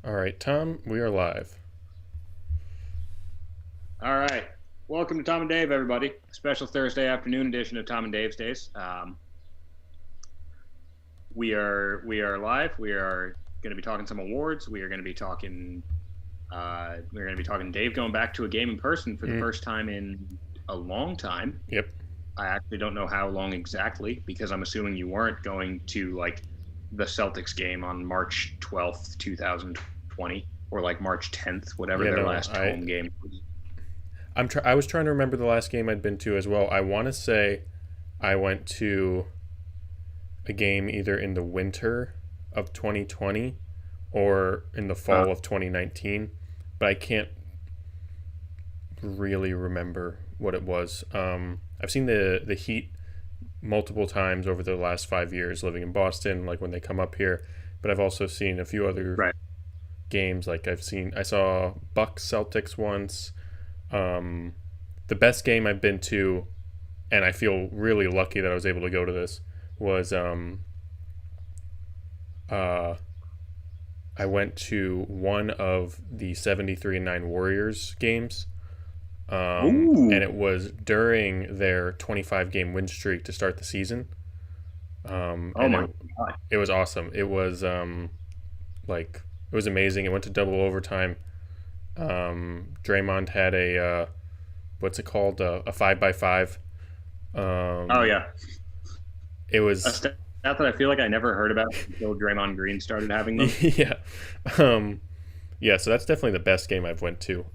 All right, Tom, we are live. All right. Welcome to Tom and Dave, everybody. Special Thursday afternoon edition of Tom and Davesdays. We are live. We are going to be talking some awards. We are going to be talking. We're going to be talking Dave going back to a game in person for the first time in a long time. Yep. I actually don't know how long exactly because I'm assuming you weren't going to like the Celtics game on March 12th, 2020, or like March 10th, whatever Yeah, their no, last home game was. I was trying to remember the last game I'd been to as well. I want to say I went to a game either in the winter of 2020 or in the fall of 2019, but I can't really remember what it was. I've seen the Heat multiple times over the last 5 years living in Boston, like when they come up here, but I've also seen a few other Right. games. Like I saw Bucks Celtics once. The best game I've been to, and I feel really lucky that I was able to go to this, was uh, I went to one of the 73-9 Warriors games. And Ooh. it was during their 25 game win streak to start the season. Oh And my it, God. it was awesome. It was it was amazing. It went to double overtime. Draymond had a what's it called, a 5x5. Oh Um, yeah. it A was stat that I feel like I never heard about until Draymond Green started having them. yeah, um, yeah. So that's definitely the best game I've went to.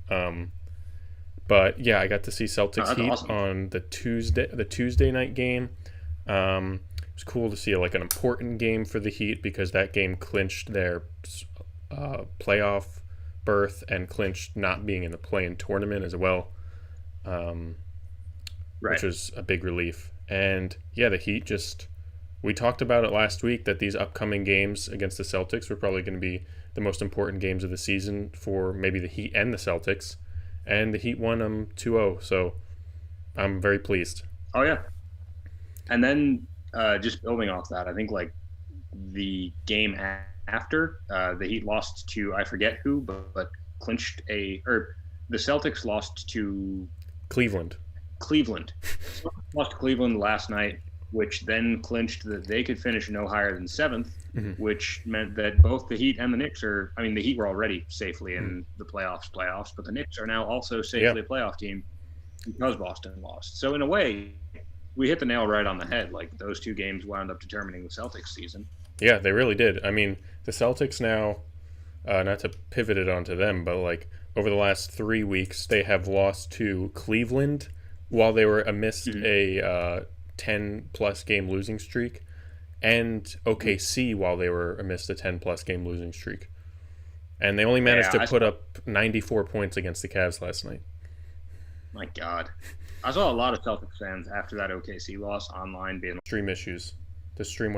But yeah, I got to see Oh, Celtics that's Heat awesome. on the Tuesday night game. It was cool to see like an important game for the Heat because that game clinched their playoff berth and clinched not being in the play-in tournament as well, um, Right. which was a big relief. And yeah, the Heat just, we talked about it last week that these upcoming games against the Celtics were probably going to be the most important games of the season for maybe the Heat and the Celtics. And the Heat won them 2-0, so I'm very pleased. Oh yeah. And then just building off that, I think like the game after the Heat lost to I forget who, but clinched a or the Celtics lost to Cleveland. Cleveland. Lost to Cleveland last night, which then clinched that they could finish no higher than seventh, Mm-hmm. which meant that both the Heat and the Knicks are. I mean, the Heat were already safely Mm-hmm. in the playoffs, but the Knicks are now also Yeah, safely a playoff team because Boston lost. So in a way, we hit the nail right on the head. Like those two games wound up determining the Celtics season. yeah, they really did. I mean, the Celtics now, not to pivot it onto them, but like over the last 3 weeks, they have lost to Cleveland while they were amidst Mm-hmm. a 10 plus game losing streak, and OKC while they were amidst a 10 plus game losing streak. And they only managed Yeah, to I put saw. up 94 points against the Cavs last night. My God, I saw a lot of Celtics fans after that OKC loss online being Stream issues. The stream